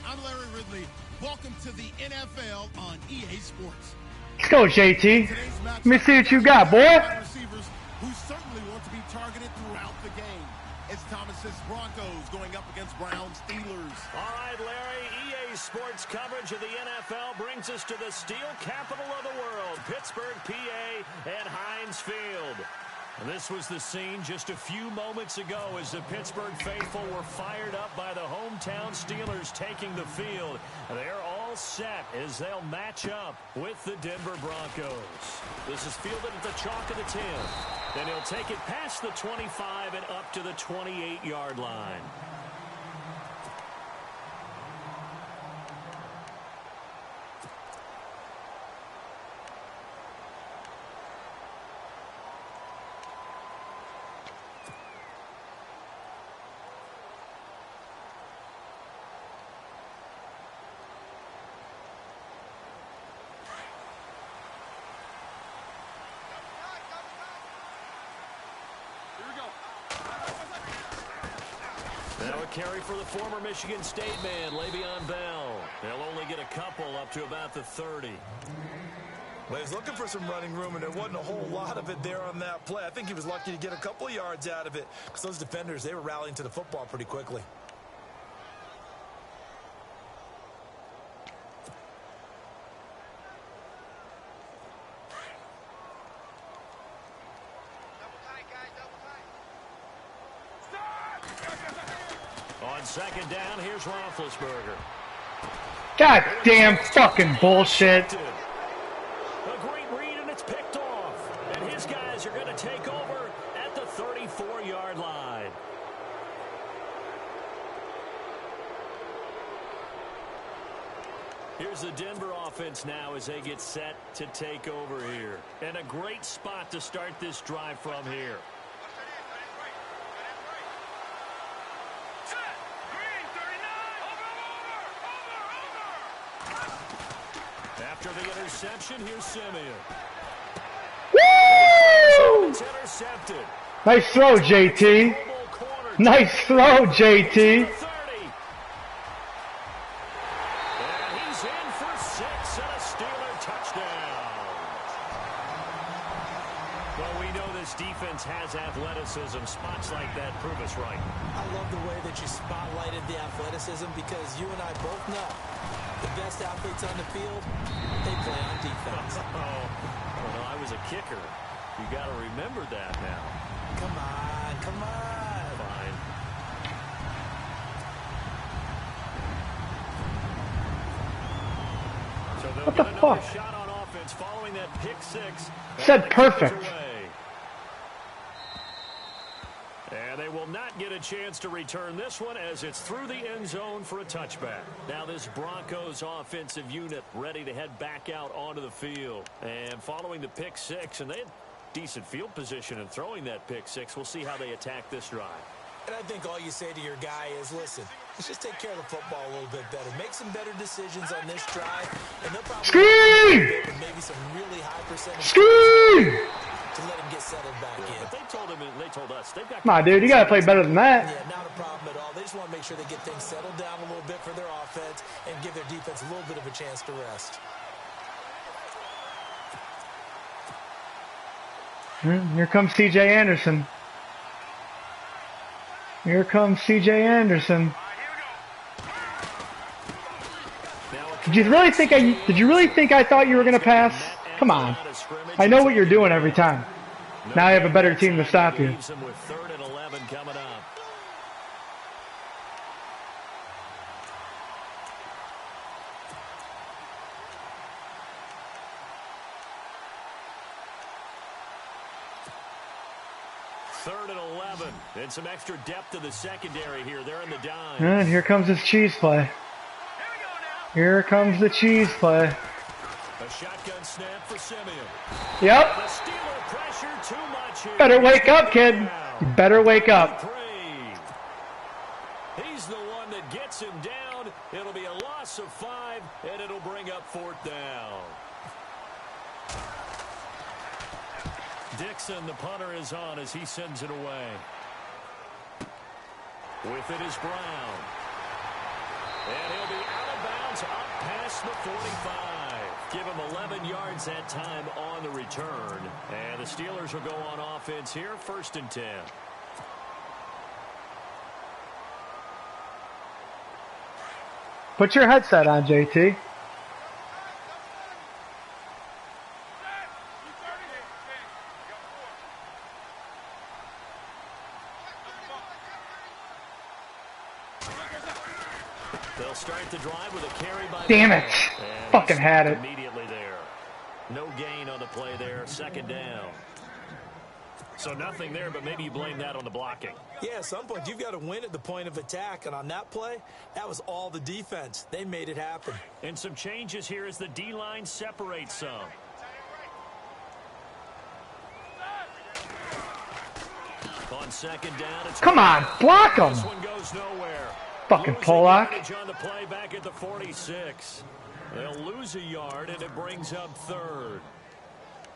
I'm Larry Ridley. Welcome to the NFL on EA Sports. Let's go, JT. Let me see what you got, boy. Receivers who certainly want to be targeted throughout the game. It's Thomas's Broncos going up against Browns Steelers. All right, Larry, EA Sports coverage of the NFL brings us to the steel capital of the world, Pittsburgh, PA, and Heinz Field. And this was the scene just a few moments ago as the Pittsburgh faithful were fired up by the hometown Steelers taking the field. They're all set as they'll match up with the Denver Broncos. This is fielded at the chalk of the 10. Then he'll take it past the 25 and up to the 28-yard line. Now a carry for the former Michigan State man, Le'Veon Bell. They'll only get a couple up to about the 30. Well, he was looking for some running room, and there wasn't a whole lot of it there on that play. I think he was lucky to get a couple of yards out of it because those defenders, they were rallying to the football pretty quickly. On second down, here's Roethlisberger. God damn fucking bullshit. A great read, and it's picked off. And his guys are going to take over at the 34-yard line. Here's the Denver offense now as they get set to take over here. And a great spot to start this drive from here. After the interception, here's Simeon. Woo! It's intercepted. Nice throw, JT. Nice throw, JT. And he's in for 6 and a Steeler touchdown. Well, we know this defense has athleticism. Spots like that prove us right. I love the way that you spotlighted the athleticism because you and I both know the best athletes on the field, they play on defense. Well, I was a kicker. You got to remember that now. Come on, come on. Fine. So What the fuck? Shot on offense following that pick six. Said perfect. And they will not get a chance to return this one as it's through the end zone for a touchback. Now this Broncos offensive unit ready to head back out onto the field. And following the pick six, and they had decent field position in throwing that pick six. We'll see how they attack this drive. And I think all you say to your guy is, listen, let's just take care of the football a little bit better. Make some better decisions on this drive. And they'll probably maybe some really high percentage to let him get settled back in. But they told us they've got. Come on, dude, you gotta play better than that. Yeah, not a problem at all. They just want to make sure they get things settled down a little bit for their offense and give their defense a little bit of a chance to rest. Here comes C.J. Anderson. Here comes C.J. Anderson. Did you really think I thought you were gonna pass? Come on. I know what you're doing every time. Now I have a better team to stop you. With 3rd and 11 coming up. Third and 11. And some extra depth to the secondary here. They're in the dime. And here comes his cheese play. Here comes the cheese play. A shotgun snap for Simeon. Yep. The Steeler pressure too much here. Better wake up, kid. You better wake up. He's the one that gets him down. It'll be a loss of 5, and it'll bring up 4th down. Dixon, the punter, is on as he sends it away. With it is Brown. And he'll be out of bounds up past the 45. Give him 11 yards that time on the return. And the Steelers will go on offense here, 1st and 10. Put your headset on, JT. They'll start the drive with a carry by Damn it. Fucking had it. Immediately there. No gain on the play there. 2nd down. So nothing there, but maybe you blame that on the blocking. Yeah, at some point you've got to win at the point of attack. And on that play, that was all the defense. They made it happen. And some changes here as the D-line separates some. On 2nd down, it's come on, block him. This one goes nowhere. Fucking Pollock. On the play back at the 46. They'll lose a yard, and it brings up 3rd.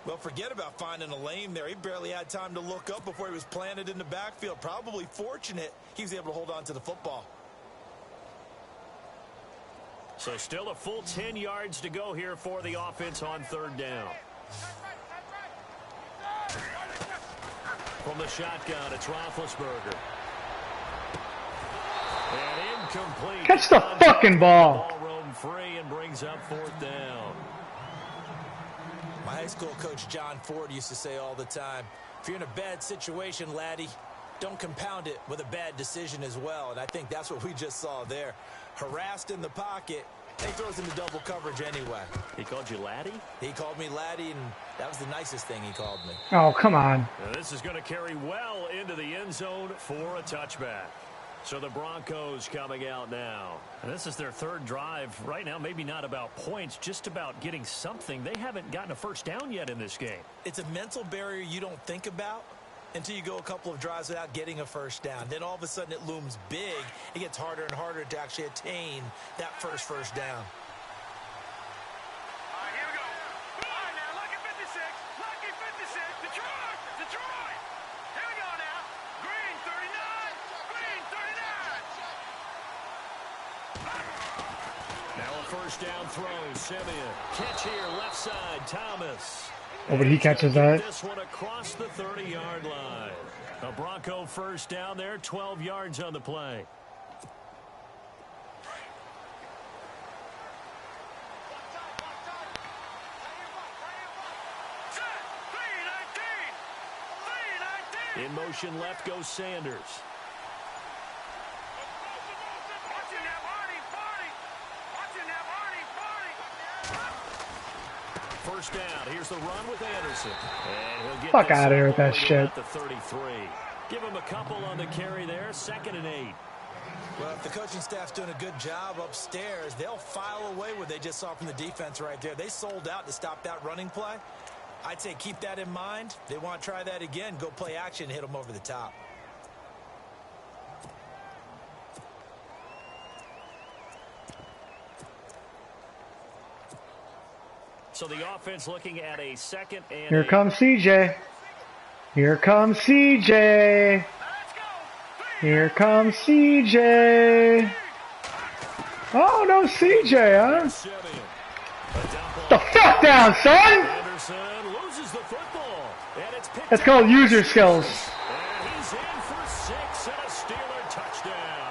Well, forget about finding a lane there. He barely had time to look up before he was planted in the backfield. Probably fortunate he was able to hold on to the football. So still a full 10 yards to go here for the offense on 3rd down. From the shotgun, it's Roethlisberger. And incomplete. Catch the fucking ball. Ball roam free and brings up 4th down. My high school coach John Ford used to say all the time, if you're in a bad situation, laddie, don't compound it with a bad decision as well. And I think that's what we just saw there. Harassed in the pocket, he throws into double coverage anyway. He called you laddie? He called me laddie, and that was the nicest thing he called me. Oh, come on. Now this is going to carry well into the end zone for a touchback. So the Broncos coming out now. And this is their 3rd drive. Right now, maybe not about points, just about getting something. They haven't gotten a 1st down yet in this game. It's a mental barrier you don't think about until you go a couple of drives without getting a 1st down. Then all of a sudden it looms big. It gets harder and harder to actually attain that first down. Down throw, Simeon. Catch here, left side, Thomas. Oh, but he catches that. This one across the 30-yard line. A Bronco 1st down there, 12 yards on the play. In motion left goes Sanders. First down. Here's the run with Anderson. And he'll get fuck out of here with that shit. The 33. Give him a couple on the carry there. 2nd and 8. Well, if the coaching staff's doing a good job upstairs, they'll file away what they just saw from the defense right there. They sold out to stop that running play. I'd say keep that in mind. They want to try that again. Go play action and hit them over the top. So the offense looking at a 2nd and Here comes CJ. Here comes CJ. Here comes CJ. Oh, no CJ, huh? The fuck down, son! Anderson loses the football. And it's picked That's called user skills. And he's in for 6 and a Steeler touchdown.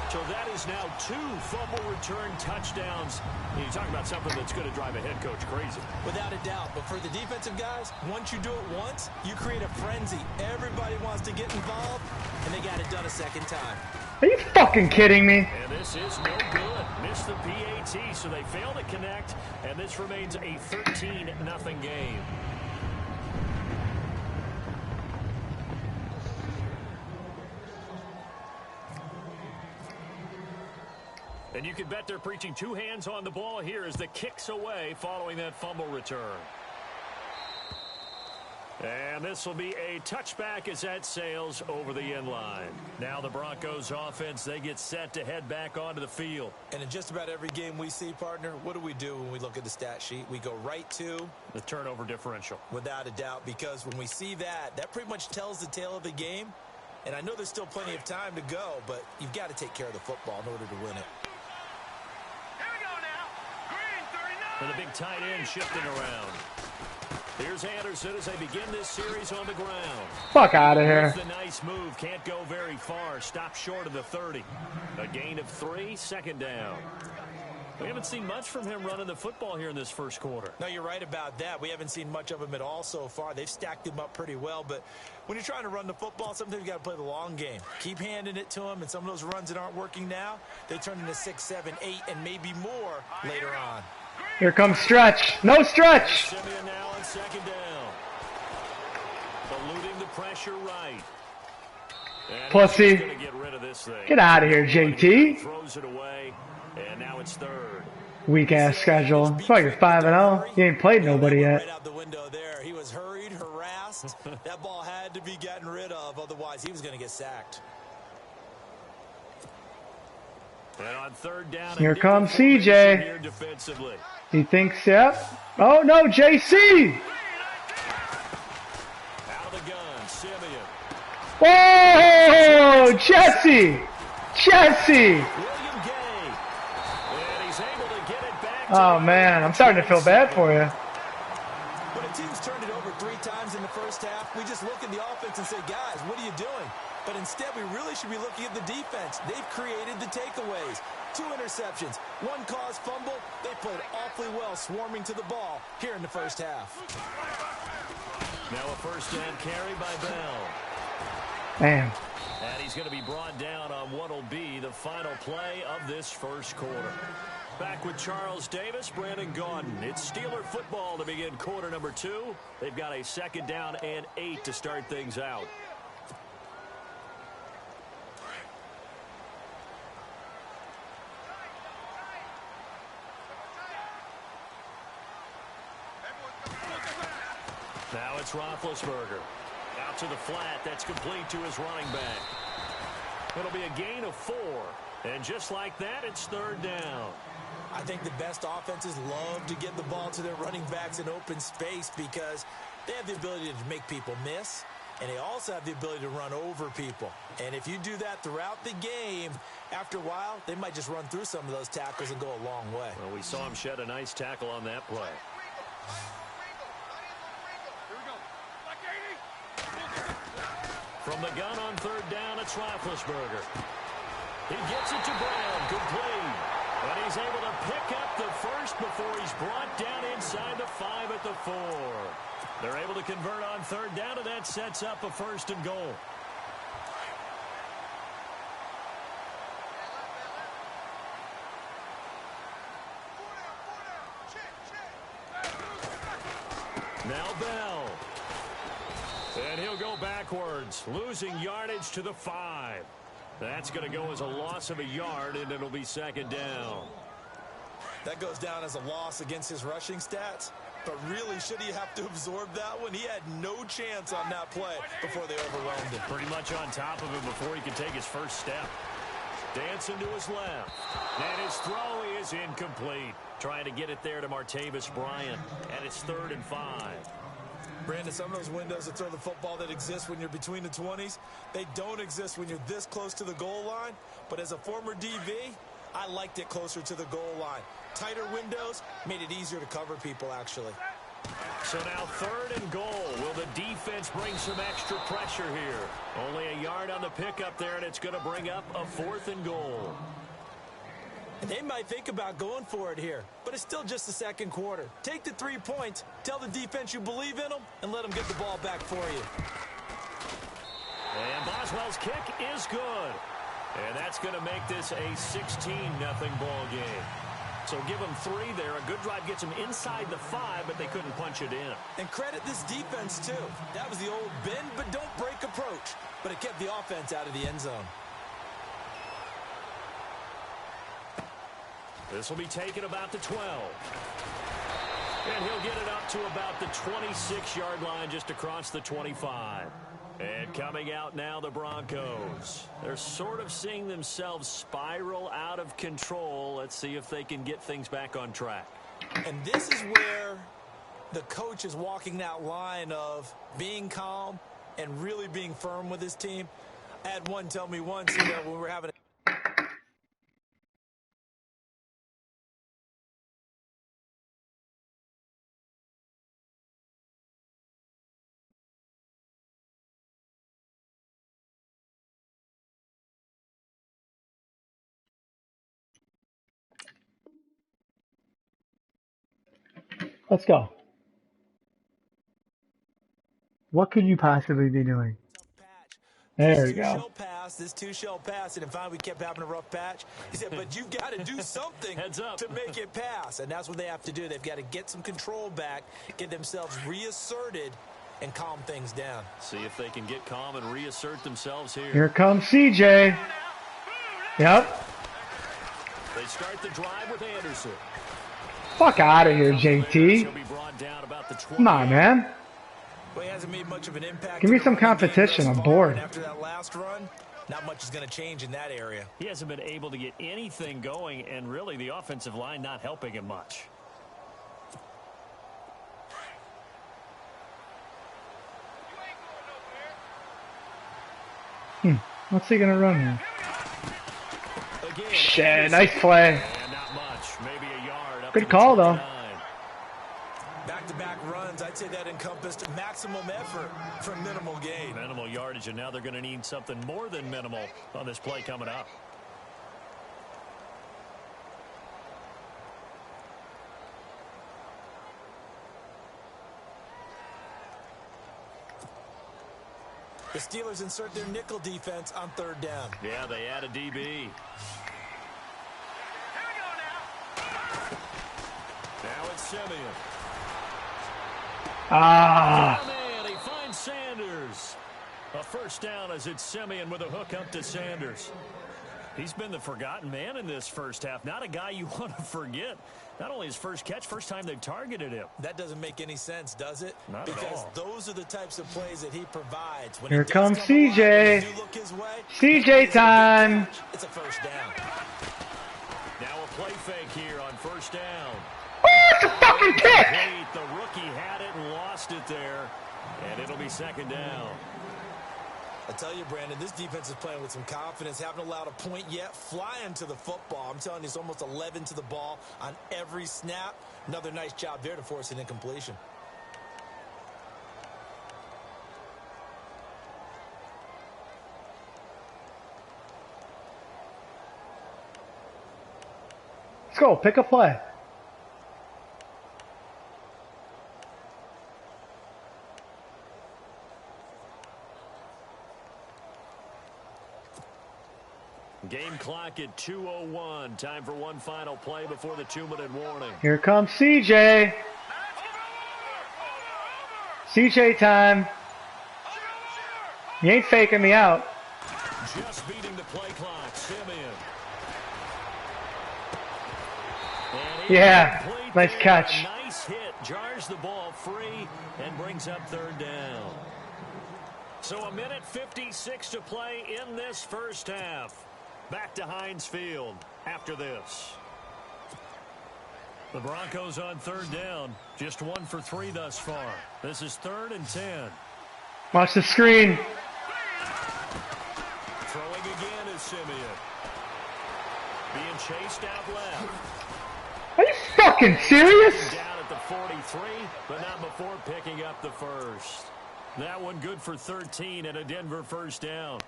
So that is now 2 fumble return touchdowns. You talk about something that's going to drive a head coach crazy. Without a doubt. But for the defensive guys, once you do it once, you create a frenzy. Everybody wants to get involved, and they got it done a 2nd time. Are you fucking kidding me? And this is no good. Missed the PAT, so they fail to connect, and this remains a 13-0 game. And you can bet they're preaching 2 hands on the ball here as the kicks away following that fumble return. And this will be a touchback as that sails over the end line. Now the Broncos offense, they get set to head back onto the field. And in just about every game we see, partner, what do we do when we look at the stat sheet? We go right to the turnover differential. Without a doubt, because when we see that, that pretty much tells the tale of the game. And I know there's still plenty of time to go, but you've got to take care of the football in order to win it. And the big tight end shifting around. Here's Anderson as they begin this series on the ground. Fuck out of here. The nice move. Can't go very far. Stop short of the 30. A gain of 3, second down. We haven't seen much from him running the football here in this first quarter. No, you're right about that. We haven't seen much of him at all so far. They've stacked him up pretty well, but when you're trying to run the football, sometimes you got to play the long game. Keep handing it to him, and some of those runs that aren't working now, they turn into 6, 7, 8, and maybe more later on. Here comes stretch. No stretch. Simeon now on second down. Eluding the pressure right. And Pussy. Get rid of this thing. Get out of here, JT. Throws it away, and now it's third. Weak ass schedule. That's why you're 5-0. You ain't played nobody yet. Right out the window there. He was hurried, harassed. That ball had to be gotten rid of, otherwise he was going to get sacked. And on third down, Here comes CJ. He thinks, yep. Oh no, JC. Out of the gun, Simeon. Whoa, Jesse. William Gay. And he's able to get it back. Oh man, I'm starting to feel bad for you. When a team's turned it over 3 times in the first half, we just look at the offense and say, guys, what are you doing? But instead, we really should be looking at the defense. They've created the takeaways. 2 interceptions, 1 caused fumble. They played awfully well swarming to the ball here in the first half. Now a first down carry by Bell. Man. And he's going to be brought down on what will be the final play of this first quarter. Back with Charles Davis, Brandon Gaudin. It's Steeler football to begin quarter number 2. They've got a second down and 8 to start things out. Now it's Roethlisberger. Out to the flat. That's complete to his running back. It'll be a gain of 4. And just like that, it's third down. I think the best offenses love to get the ball to their running backs in open space because they have the ability to make people miss, and they also have the ability to run over people. And if you do that throughout the game, after a while, they might just run through some of those tackles and go a long way. Well, we saw him shed a nice tackle on that play. From the gun on third down, it's Roethlisberger. He gets it to Brown, complete. And he's able to pick up the first before he's brought down inside the 5 at the 4. They're able to convert on third down, and that sets up a first and goal. Now Bell. And he'll go backwards, losing yardage to the 5. That's going to go as a loss of a yard, and it'll be second down. That goes down as a loss against his rushing stats. But really, should he have to absorb that one? He had no chance on that play before they overwhelmed him. Pretty much on top of him before he could take his first step. Dancing to his left. And his throw is incomplete. Trying to get it there to Martavis Bryant. And it's 3rd and 5. Brandon, some of those windows to throw the football that exist when you're between the 20s, they don't exist when you're this close to the goal line. But as a former DV, I liked it closer to the goal line. Tighter windows made it easier to cover people, actually. So now 3rd and goal. Will the defense bring some extra pressure here? Only a yard on the pickup there, and it's going to bring up a 4th and goal. And they might think about going for it here, but it's still just the second quarter. Take the 3 points, tell the defense you believe in them, and let them get the ball back for you. And Boswell's kick is good. And that's going to make this a 16-0 ball game. So give them 3 there. A good drive gets them inside the 5, but they couldn't punch it in. And credit this defense, too. That was the old bend but don't break approach, but it kept the offense out of the end zone. This will be taken about the 12. And he'll get it up to about the 26-yard line, just across the 25. And coming out now, the Broncos. They're sort of seeing themselves spiral out of control. Let's see if they can get things back on track. And this is where the coach is walking that line of being calm and really being firm with his team. I had one tell me once, you know, when we were having a Let's go. What could you possibly be doing? patch. There These we two go. shall pass. This two shall pass. And finally, we kept having a rough patch. He said, but you've got to do something Heads up. to make it pass. And that's what they have to do. They've got to get some control back, get themselves reasserted, and calm things down. See if they can get calm and reassert themselves here. Here comes CJ. Yep. They start the drive with Anderson. Fuck out of here, JT. He'll be brought down about the 20. Come on, man. Well, he hasn't made much of an impact. Give me in the some running game competition. thus I'm far, bored. and after that last run, not much is going to change in that area. He hasn't been able to get anything going, and really the offensive line not helping him much. What's he gonna run here? Again, Shit, nice play. and not much, maybe a yard. Up Good to the call, though. 29. Back-to-back runs, I'd say that encompassed maximum effort for minimal gain. Minimal yardage, and now they're going to need something more than minimal on this play coming up. The Steelers insert their nickel defense on third down. Yeah, they add a DB. Now it's Simeon. Ah. Oh, man, he finds Sanders. A first down as it's Simeon with a hook up to Sanders. He's been the forgotten man in this first half. Not a guy you want to forget. Not only his first catch, first time they've targeted him. That doesn't make any sense, does it? Not at because all. those are the types of plays that he provides. When Here it does comes come CJ. alive, when they do look his way, CJ it's a big time. catch. It's a first down. Now a play fake here on first down. Oh, it's a fucking pick. Wait, the rookie had it and lost it there. And it'll be second down. I tell you, Brandon, this defense is playing with some confidence. Haven't allowed a point yet. Flying to the football. I'm telling you, it's almost 11 to the ball on every snap. Another nice job there to force an incompletion. Let's go. Pick a play. Game clock at 2:01. Time for one final play before the 2-minute warning. Here comes CJ. CJ time. You ain't faking me out. Just beating the play clock, Simeon. Yeah, Incomplete nice there. catch. A nice hit, jars the ball free, and brings up third down. So a minute 56 to play in this first half. Back to Heinz Field after this. The Broncos on third down. Just 1 for 3 thus far. This is 3rd and 10. Watch the screen. Throwing again is Simeon. Being chased out left. Are you fucking serious? Down at the 43, but not before picking up the first. That one good for 13 and a Denver first down.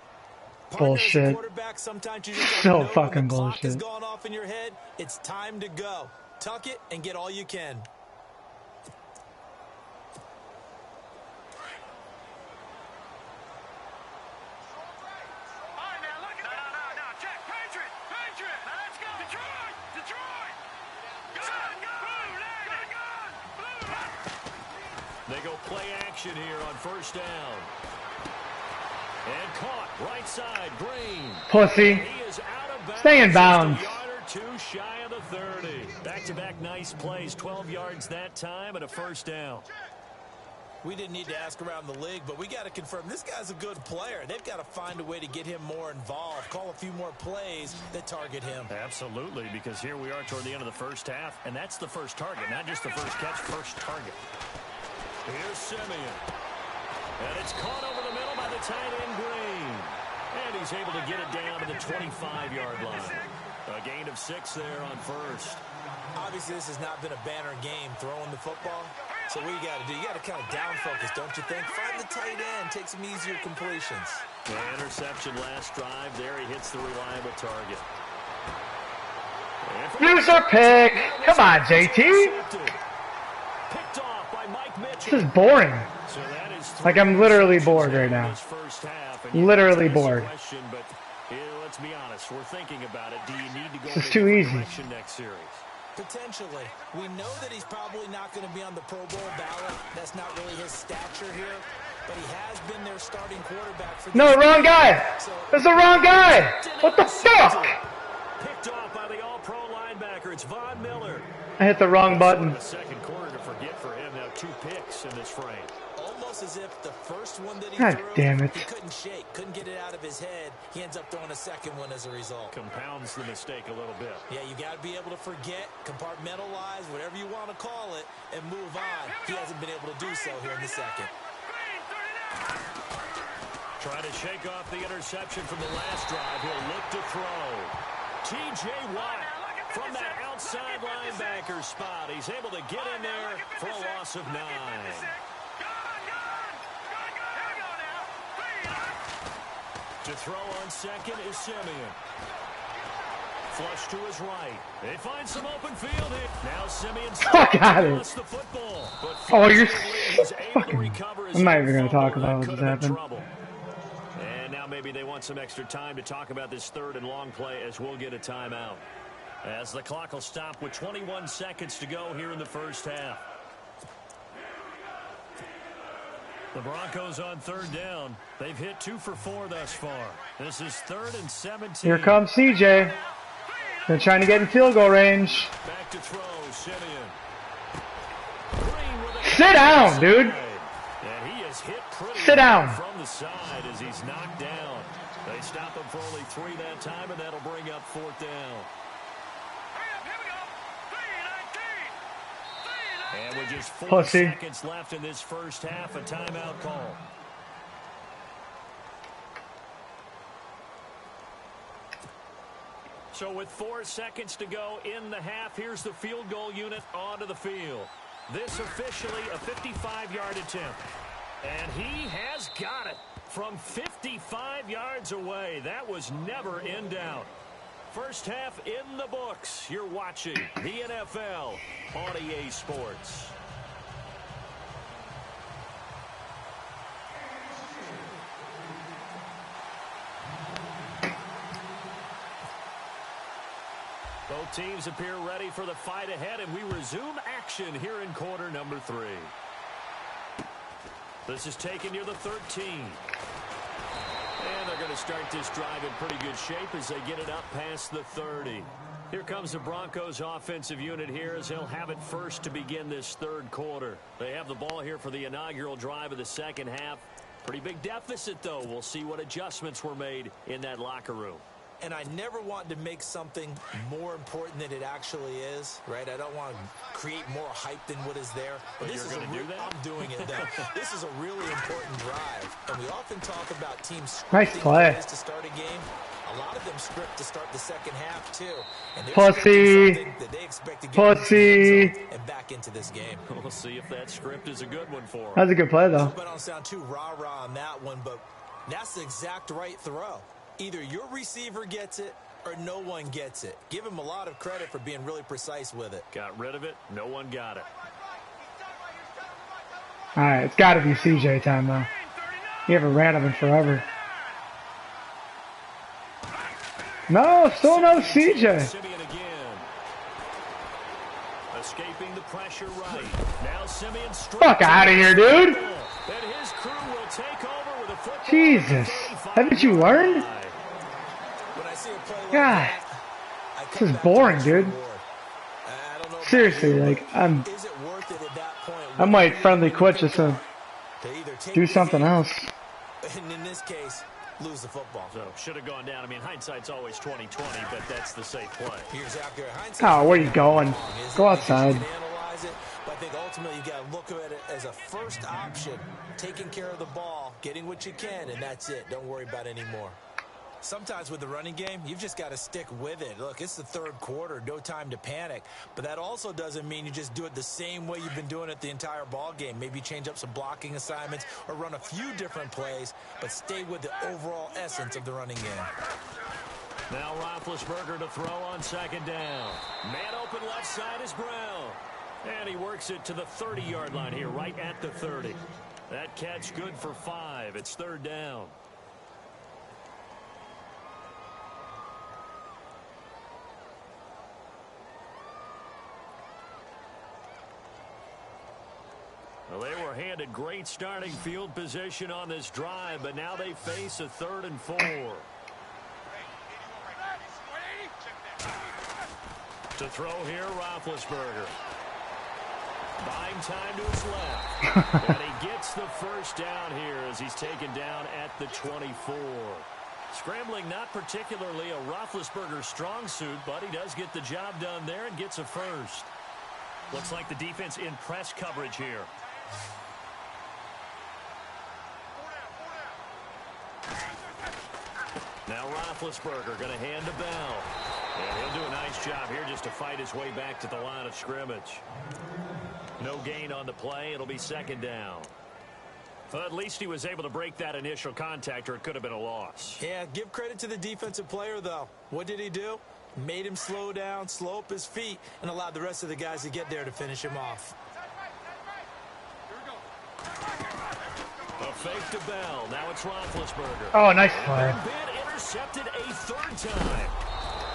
Bullshit. Sometimes you just So know fucking when the clock has bullshit. gone off in your head, it's time to go. Tuck it and get all you can. They go play action here on first down. And caught right side, Green. Pussy. He is out of bounds. Stay in bounds. Just a yard or two shy of the 30. Back-to-back nice plays. 12 yards that time and a first down. We didn't need to ask around the league, but we got to confirm this guy's a good player. They've got to find a way to get him more involved, call a few more plays that target him. Absolutely, because here we are toward the end of the first half, and that's the first target, not just the first catch, first target. Here's Simeon. And it's caught over the middle by the tight end, Green. And he's able to get it down to the 25-yard line. A gain of 6 there on first. Obviously, this has not been a banner game throwing the football. So what you got to do, you got to kind of down focus, don't you think? Find the tight end, take some easier completions. The interception last drive. There he hits the reliable target. Use a pick. Come on, JT. Picked off by Mike Mitchell. This is boring. So that is Like, I'm literally bored right now. Literally bored. But let's be honest, we're thinking about it. Do you need to go This is too easy. next series? Potentially. We know that he's probably not going to be on the Pro Bowl ballot. That's not really his stature here. But he has been their starting quarterback for No, wrong guy. That's the wrong guy. What the fuck? Picked off by the all-pro linebacker. It's Von Miller. I hit the wrong button. The second quarter to forget for him. Now 2 picks in this frame. Almost as if the first one that he God threw, damn it. he couldn't shake, couldn't get it out of his head. He ends up throwing a second one as a result. Compounds the mistake a little bit. Yeah, you got to be able to forget, compartmentalize, whatever you want to call it, and move on. He hasn't been able to do so here in the second. Trying to shake off the interception from the last drive. He'll look to throw. T.J. Watt from that outside linebacker spot. He's able to get in there for a loss of 9. To throw on second is Simeon. Flush to his right. They find some open field here. Now Simeon Got it. the football. Oh, you're fucking... I'm not even going to talk about what just happened. And now maybe they want some extra time to talk about this third and long play as we'll get a timeout. As the clock will stop with 21 seconds to go here in the first half. The Broncos on third down. They've hit 2 for 4 thus far. This is 3rd and 17. Here comes CJ. They're trying to get in field goal range. Back to throw, Simeon. Sit down, dude. And he is hit pretty Sit down. From the side as he's knocked down. They stop him for only 3 that time, and that'll bring up 4th down. And with just 4 seconds left in this first half, a timeout call. So with 4 seconds to go in the half, here's the field goal unit onto the field. This officially a 55-yard attempt. And he has got it from 55 yards away. That was never in doubt. First half in the books. You're watching the NFL on EA Sports. Both teams appear ready for the fight ahead, and we resume action here in quarter number 3. This is taken near the 13. And they're going to start this drive in pretty good shape as they get it up past the 30. Here comes the Broncos offensive unit here as they'll have it first to begin this third quarter. They have the ball here for the inaugural drive of the second half. Pretty big deficit, though. We'll see what adjustments were made in that locker room. And I never want to make something more important than it actually is, right? I don't want to create more hype than what is there. But this you're is going to do that? I'm doing it, though. This is a really important drive. And we often talk about teams nice play to start a game. A lot of them script to start the second half, too. And Pussy. that they expect to get Pussy. and back into this game. We'll see if that script is a good one for them. That's a good play, though. I don't sound too rah-rah on that one, but that's the exact right throw. Either your receiver gets it or no one gets it. Give him a lot of credit for being really precise with it. Got rid of it. No one got it. All right, it's got to be CJ time, though. You haven't ran him in forever. No, still no CJ. Simeon again. Escaping the pressure right. Now Simeon Fuck out of here, dude. And his crew will take over with a football. Jesus. Haven't you learned? God. This is boring, dude. Seriously, like, I might friendly quit just to do something else. And in this case, lose the football. So should have gone down. I mean, hindsight's always 20/20, but that's the safe play. Here's after Oh, where are you going? Go outside. Analyze it, but I think ultimately you got to look at it as a first option, taking care of the ball, getting what you can, and that's it. Don't worry about any more. Sometimes with the running game, you've just got to stick with it. Look, it's the third quarter, no time to panic. But that also doesn't mean you just do it the same way you've been doing it the entire ball game. Maybe change up some blocking assignments or run a few different plays, but stay with the overall essence of the running game. Now Roethlisberger to throw on second down. Man open left side is Brown. And he works it to the 30-yard line here, right at the 30. That catch good for 5. It's third down. Well, they were handed great starting field position on this drive, but now they face a 3rd and 4. To throw here, Roethlisberger. Buying time to his left. And he gets the first down here as he's taken down at the 24. Scrambling not particularly a Roethlisberger strong suit, but he does get the job done there and gets a first. Looks like the defense in press coverage here. Now Roethlisberger going to hand to Bell. And he'll do a nice job here just to fight his way back to the line of scrimmage. No gain on the play. It'll be second down. Well, at least he was able to break that initial contact, or it could have been a loss. Yeah, give credit to the defensive player, though. What did he do? Made him slow down, slow up his feet, and allowed the rest of the guys to get there to finish him off. A fake to Bell. Now it's Roethlisberger. Oh, nice play. And Ben intercepted a 3rd time.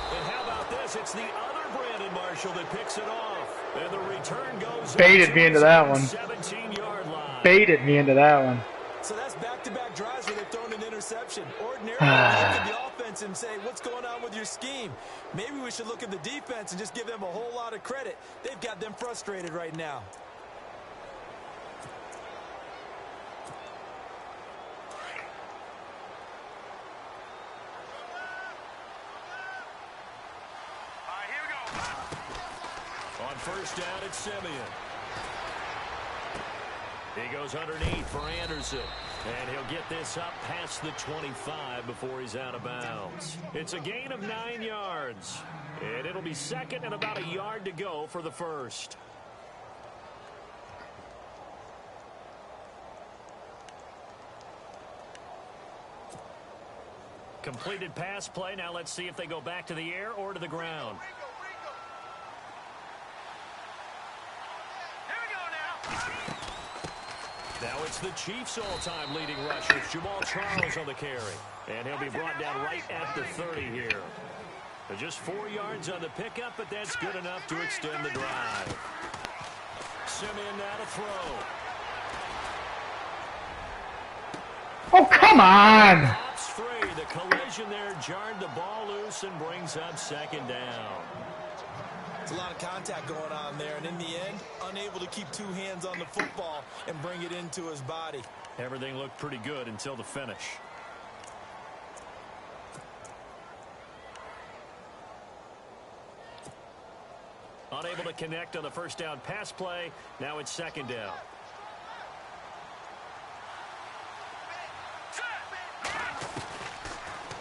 And how about this? It's the other Brandon Marshall that picks it off. And the return goes Baited me into that one. 17-yard line. Baited me into that one. So that's back-to-back drives where they've thrown an interception. Ordinarily, you look at the offense and say, what's going on with your scheme? Maybe we should look at the defense and just give them a whole lot of credit. They've got them frustrated right now. On first down, it's Simeon. He goes underneath for Anderson. And he'll get this up past the 25 before he's out of bounds. It's a gain of 9 yards. And it'll be second and about a yard to go for the first. Completed pass play. Now let's see if they go back to the air or to the ground. Now it's the Chiefs' all-time leading rusher, Jamal Charles, on the carry. And he'll be brought down right at the 30 here. They're just 4 yards on the pickup, but that's good enough to extend the drive. Simeon now to throw. Oh, come on! Pops free. The collision there jarred the ball loose and brings up second down. There's a lot of contact going on there, and in the end, unable to keep 2 hands on the football and bring it into his body. Everything looked pretty good until the finish. Unable to connect on the first down pass play. Now it's second down.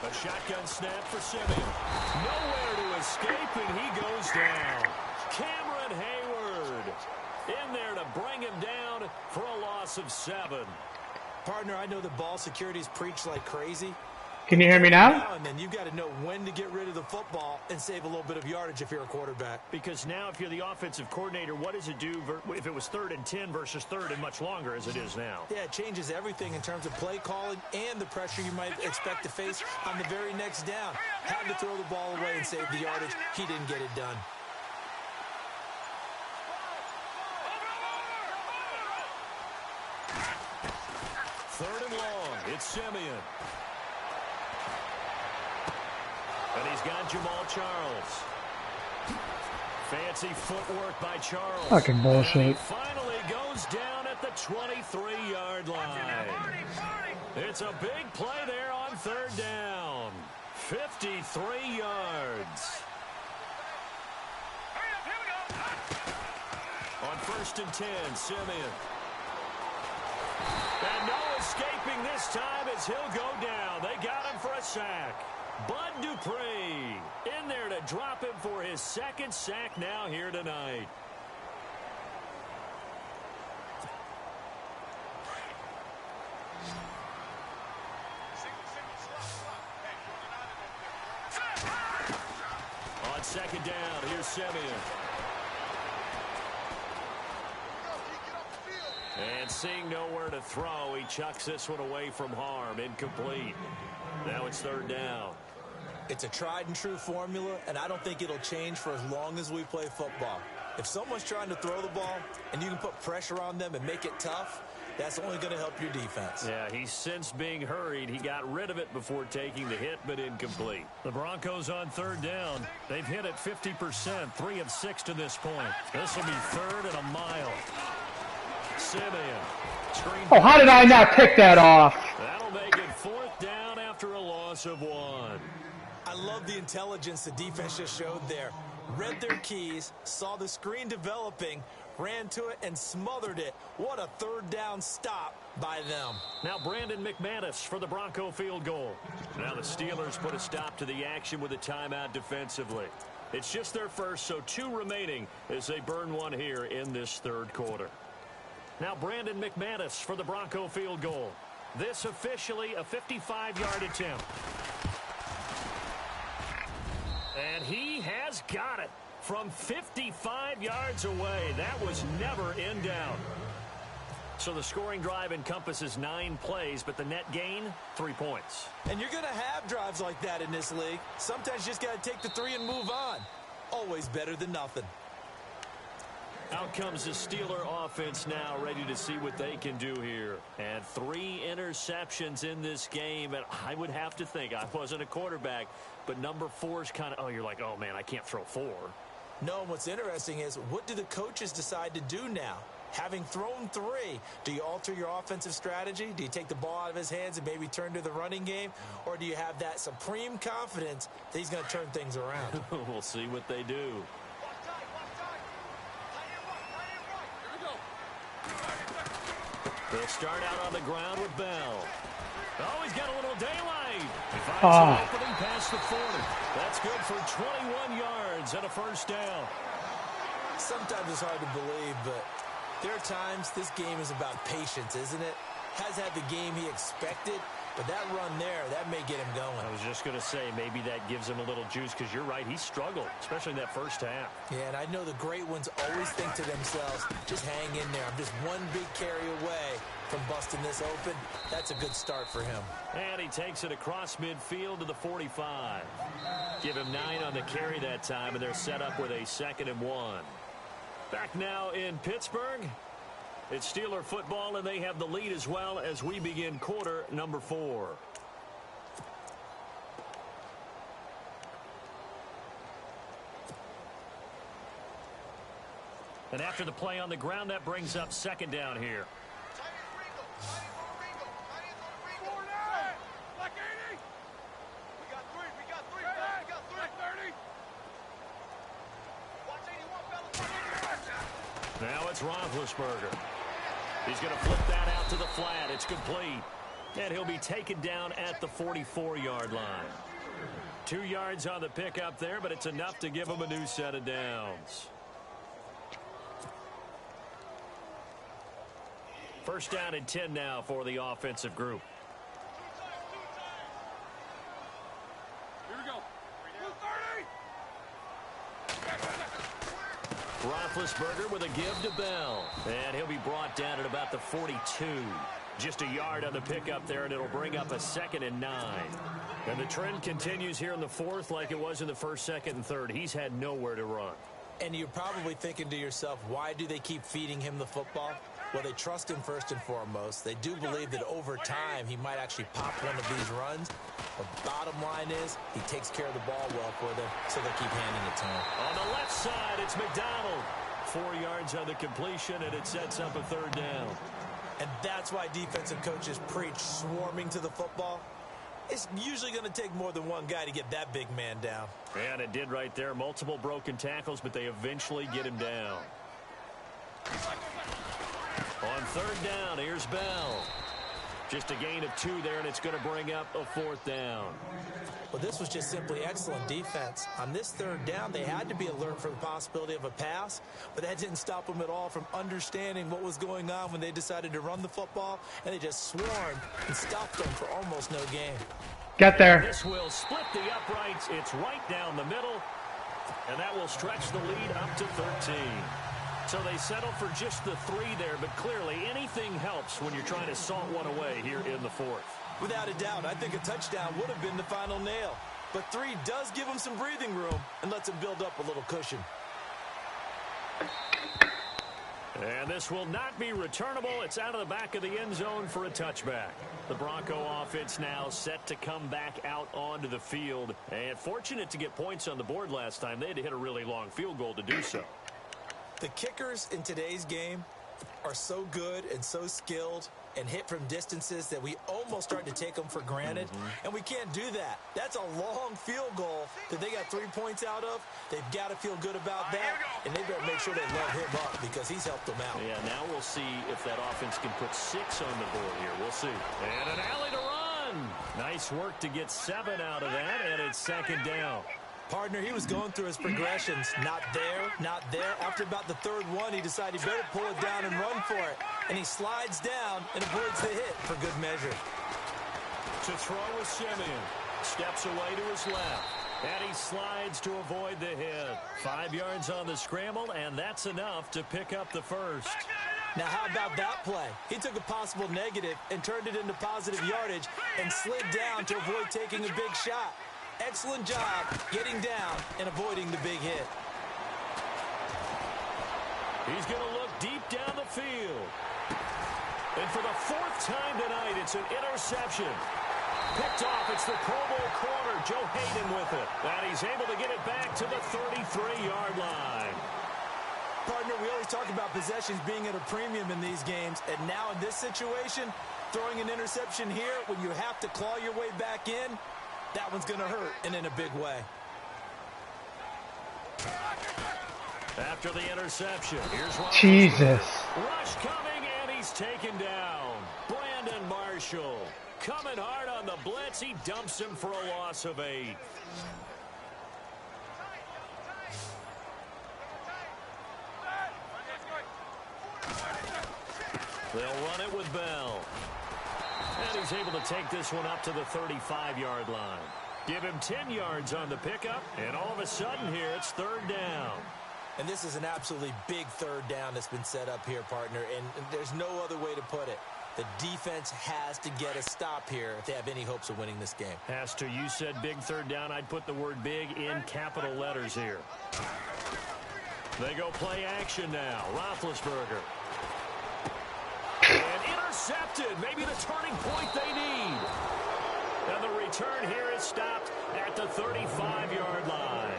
A shotgun snap for Simeon. Nowhere to escape, and he goes down. Cameron Hayward in there to bring him down for a loss of 7. Partner, I know that ball security's preached like crazy. Can you hear me now? And then you've got to know when to get rid of the football and save a little bit of yardage if you're a quarterback. Because now if you're the offensive coordinator, what does it do if it was 3rd and 10 versus 3rd and much longer as it is now? Yeah, it changes everything in terms of play calling and the pressure you might expect to face on the very next down. Had to throw the ball away and save the yardage. He didn't get it done. Third and long. It's Simeon. And he's got Jamal Charles. Fancy footwork by Charles. Fucking bullshit. And he finally goes down at the 23-yard line. It's a big play there on 3rd down. 53 yards. On 1st and 10, Simeon. And no escaping this time as he'll go down. They got him for a sack. Bud Dupree in there to drop him for his second sack now here tonight. On second down, here's Simeon. And seeing nowhere to throw, he chucks this one away from harm. Incomplete. Now it's third down. It's a tried and true formula, and I don't think it'll change for as long as we play football. If someone's trying to throw the ball and you can put pressure on them and make it tough, that's only going to help your defense. Yeah, he's sensed being hurried. He got rid of it before taking the hit, but incomplete. The Broncos on third down. They've hit it 50%, 3 of 6 to this point. This will be third and a mile. Simeon. Oh, how did I not pick that off? That'll make it fourth down after a loss of 1. I love the intelligence the defense just showed there. Read their keys, saw the screen developing, ran to it, and smothered it. What a third down stop by them. Now Brandon McManus for the Bronco field goal. Now the Steelers put a stop to the action with a timeout defensively. It's just their first, so 2 remaining as they burn one here in this third quarter. Now Brandon McManus for the Bronco field goal. This officially a 55-yard attempt. And he has got it from 55 yards away. That was never in doubt. So the scoring drive encompasses 9 plays, but the net gain, 3 points. And you're going to have drives like that in this league. Sometimes you just got to take the 3 and move on. Always better than nothing. Out comes the Steeler offense now, ready to see what they can do here. And 3 interceptions in this game. And I would have to think, I wasn't a quarterback, but number 4 is kind of, oh, you're like, oh, man, I can't throw 4. No, and what's interesting is, what do the coaches decide to do now? Having thrown 3, do you alter your offensive strategy? Do you take the ball out of his hands and maybe turn to the running game? Or do you have that supreme confidence that he's going to turn things around? We'll see what they do. They'll start out on the ground with Bell. Oh, he's got a little daylight. He finds an opening past the 40. That's good for 21 yards and a first down. Sometimes it's hard to believe, but there are times this game is about patience, isn't it? Has had the game he expected, but that run there, that may get him going. I was just going to say, maybe that gives him a little juice, because you're right, he struggled, especially in that first half. Yeah, and I know the great ones always think to themselves, just hang in there. I'm just one big carry away from busting this open. That's a good start for him. And he takes it across midfield to the 45. Give him 9 on the carry that time, and they're set up with a 2nd and 1. Back now in Pittsburgh. It's Steeler football, and they have the lead as well as we begin quarter number 4. And after the play on the ground, that brings up 2nd down here. Now it's Roethlisberger. He's going to flip that out to the flat. It's complete. And he'll be taken down at the 44-yard line. 2 yards on the pickup there, but it's enough to give him a new set of downs. First down and 10 now for the offensive group. Here we go. Roethlisberger with a give to Bell. And he'll be brought down at about the 42. Just a yard on the pickup there, and it'll bring up a 2nd and 9. And the trend continues here in the 4th like it was in the 1st, 2nd, and 3rd. He's had nowhere to run. And you're probably thinking to yourself, why do they keep feeding him the football? Well, they trust him first and foremost. They do believe that over time he might actually pop one of these runs. The bottom line is he takes care of the ball well for them, so they keep handing it to him. On the left side, it's McDonald. 4 yards on the completion, and it sets up a 3rd down. And that's why defensive coaches preach swarming to the football. It's usually going to take more than one guy to get that big man down. And it did right there. Multiple broken tackles, but they eventually get him down. On 3rd down, here's Bell. Just a gain of 2 there, and it's going to bring up a 4th down. Well, this was just simply excellent defense. On this 3rd down, they had to be alert for the possibility of a pass, but that didn't stop them at all from understanding what was going on when they decided to run the football, and they just swarmed and stopped them for almost no gain. Get there. This will split the uprights. It's right down the middle, and that will stretch the lead up to 13. So they settle for just the 3 there, but clearly anything helps when you're trying to salt one away here in the 4th. Without a doubt, I think a touchdown would have been the final nail. But 3 does give them some breathing room and lets them build up a little cushion. And this will not be returnable. It's out of the back of the end zone for a touchback. The Bronco offense now set to come back out onto the field. And fortunate to get points on the board last time. They had to hit a really long field goal to do so. The kickers in today's game are so good and so skilled and hit from distances that we almost start to take them for granted, and we can't do that. That's a long field goal that they got 3 points out of. They've got to feel good about that, and they better make sure they love him up because he's helped them out. Yeah, now we'll see if that offense can put 6 on the board here. We'll see. And an alley to run. Nice work to get 7 out of that, and it's 2nd down. Partner, he was going through his progressions. Not there, not there. After about the 3rd one, he decided he better pull it down and run for it. And he slides down and avoids the hit for good measure. To throw is Simeon. Steps away to his left. And he slides to avoid the hit. 5 yards on the scramble, and that's enough to pick up the 1st. Now, how about that play? He took a possible negative and turned it into positive yardage and slid down to avoid taking a big shot. Excellent job getting down and avoiding the big hit. He's going to look deep down the field. And for the 4th time tonight, it's an interception. Picked off. It's the Pro Bowl corner, Joe Hayden with it. And he's able to get it back to the 33-yard line. Partner, we always talk about possessions being at a premium in these games. And now in this situation, throwing an interception here when you have to claw your way back in, that one's going to hurt, and in a big way. After the interception, here's Rush. Jesus. Rush coming, and he's taken down. Brandon Marshall coming hard on the blitz. He dumps him for a loss of 8. They'll run it with Bell. And he's able to take this one up to the 35-yard line. Give him 10 yards on the pickup, and all of a sudden here it's 3rd down. And this is an absolutely big 3rd down that's been set up here, partner, and there's no other way to put it. The defense has to get a stop here if they have any hopes of winning this game. Has to. You said big 3rd down. I'd put the word big in capital letters here. They go play action now. Roethlisberger. And intercepted. Maybe the turning point they need. And the return here is stopped at the 35-yard line.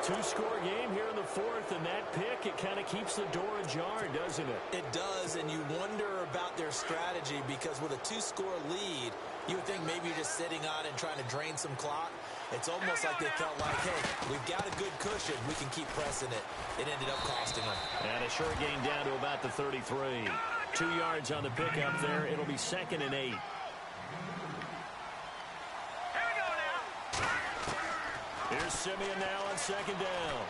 2-score game here in the 4th, and that pick, it kind of keeps the door ajar, doesn't it? It does, and you wonder about their strategy because with a 2-score lead, you would think maybe you're just sitting on and trying to drain some clock. It's almost like they felt like, hey, we've got a good cushion. We can keep pressing it. It ended up costing them. And a short gain down to about the 33. 2 yards on the pickup there. It'll be 2nd and 8. Here's Simeon now on 2nd down.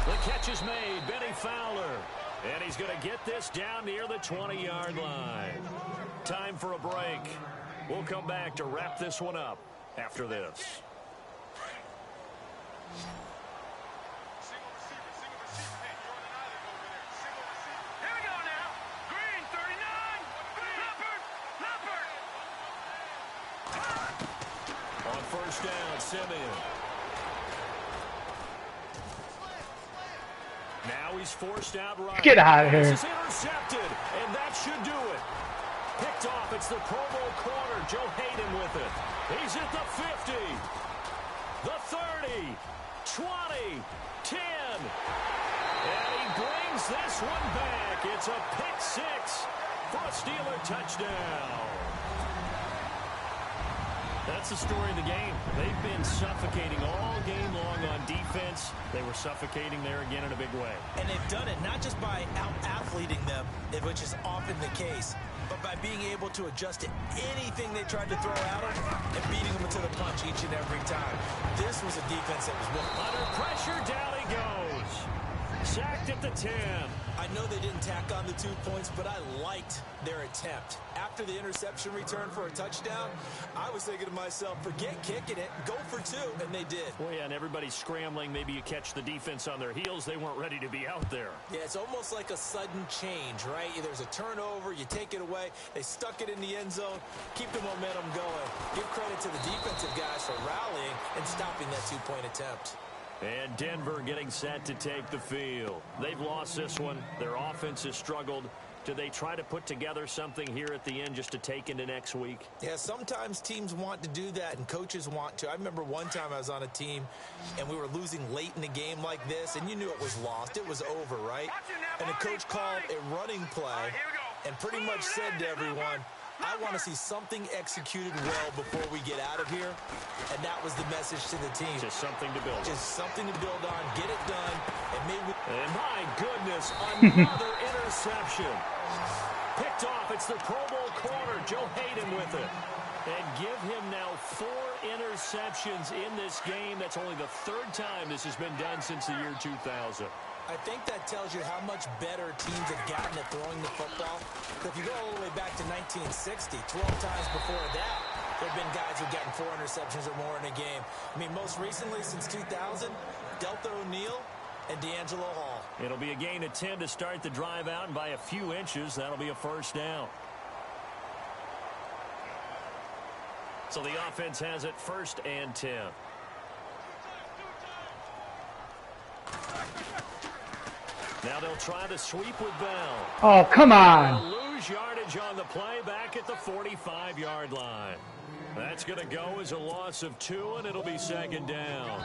The catch is made. Benny Fowler. And he's going to get this down near the 20-yard line. Time for a break. We'll come back to wrap this one up after this. On 1st down, Simeon. Now he's forced out right. Get out of here. This is intercepted, and that should do it. Picked off. It's the Pro Bowl corner, Joe Hayden with it. He's at the 50, the 30, 20, 10. And he brings this one back. It's a pick 6 for a Steeler touchdown. That's the story of the game. They've been suffocating all game long on defense. They were suffocating there again in a big way. And they've done it not just by out-athleting them, which is often the case, but by being able to adjust to anything they tried to throw at them and beating them to the punch each and every time. This was a defense that was under pressure. Down he goes. Sacked at the 10. I know they didn't tack on the 2 points, but I liked their attempt. After the interception return for a touchdown, I was thinking to myself, forget kicking it, go for 2, and they did. Well, yeah, and everybody's scrambling. Maybe you catch the defense on their heels. They weren't ready to be out there. Yeah, it's almost like a sudden change, right? There's a turnover, you take it away, they stuck it in the end zone, keep the momentum going. Give credit to the defensive guys for rallying and stopping that 2-point attempt. And Denver getting set to take the field. They've lost this one. Their offense has struggled. Do they try to put together something here at the end just to take into next week? Yeah, sometimes teams want to do that and coaches want to. I remember one time I was on a team and we were losing late in the game like this, and you knew it was lost. It was over, right? And the coach called a running play and pretty much said to everyone, I want to see something executed well before we get out of here. And that was the message to the team. Just something to build on. Just something to build on. Get it done. And maybe. And my goodness, another interception. Picked off. It's the Pro Bowl corner, Joe Hayden, with it. And give him now 4 interceptions in this game. That's only the 3rd time this has been done since the year 2000. I think that tells you how much better teams have gotten at throwing the football. If you go all the way back to 1960, 12 times before that, there have been guys who've gotten 4 interceptions or more in a game. I mean, most recently, since 2000, Delta O'Neal and D'Angelo Hall. It'll be a gain of 10 to start the drive out, and by a few inches, that'll be a first down. So the offense has it 1st and 10. Now they'll try to sweep with Bell. Oh, come on. They'll lose yardage on the play back at the 45-yard line. That's going to go as a loss of 2, and it'll be 2nd down.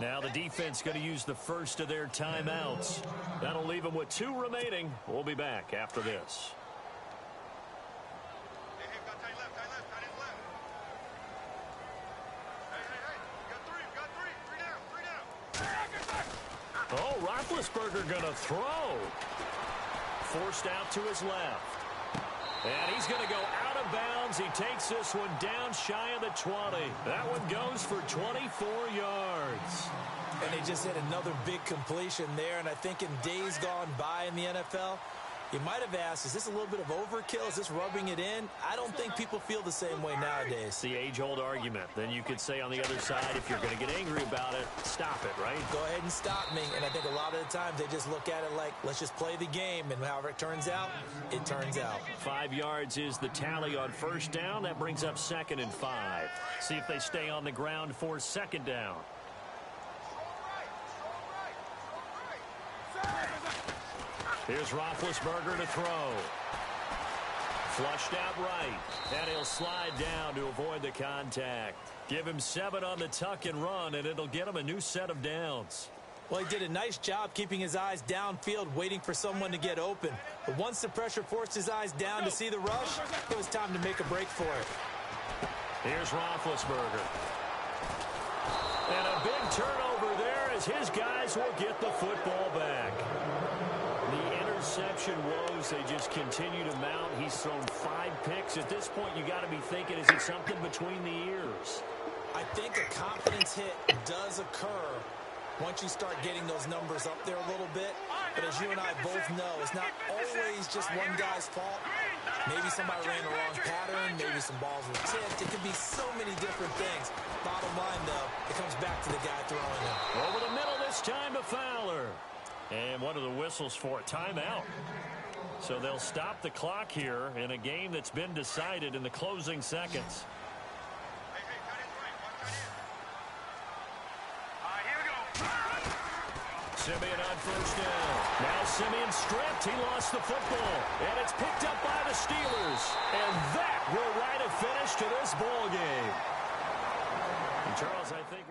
Now the defense going to use the first of their timeouts. That'll leave them with 2 remaining. We'll be back after this. Oh, Roethlisberger going to throw. Forced out to his left. And he's going to go out of bounds. He takes this one down shy of the 20. That one goes for 24 yards. And they just hit another big completion there. And I think in days gone by in the NFL, you might have asked, is this a little bit of overkill? Is this rubbing it in? I don't think people feel the same way nowadays. It's the age-old argument. Then you could say on the other side, if you're going to get angry about it, stop it, right? Go ahead and stop me. And I think a lot of the times they just look at it like, let's just play the game. And however it turns out, it turns out. 5 yards is the tally on 1st down. That brings up 2nd and 5. See if they stay on the ground for 2nd down. Here's Roethlisberger to throw. Flushed out right. And he'll slide down to avoid the contact. Give him 7 on the tuck and run, and it'll get him a new set of downs. Well, he did a nice job keeping his eyes downfield, waiting for someone to get open. But once the pressure forced his eyes down to see the rush, it was time to make a break for it. Here's Roethlisberger. And a big turnover there as his guys will get the football back. The interception woes, they just continue to mount. He's thrown 5 picks. At this point, you got to be thinking, is it something between the ears? I think a confidence hit does occur once you start getting those numbers up there a little bit. But as you and I both know, it's not always just one guy's fault. Maybe somebody ran the wrong pattern. Maybe some balls were tipped. It could be so many different things. Bottom line, though, it comes back to the guy throwing them. Over the middle this time to Fowler. And one of the whistles for a timeout. So they'll stop the clock here in a game that's been decided in the closing seconds. Simeon on 1st down. Now Simeon stripped. He lost the football. And it's picked up by the Steelers. And that will write a finish to this ball game. And Charles, I think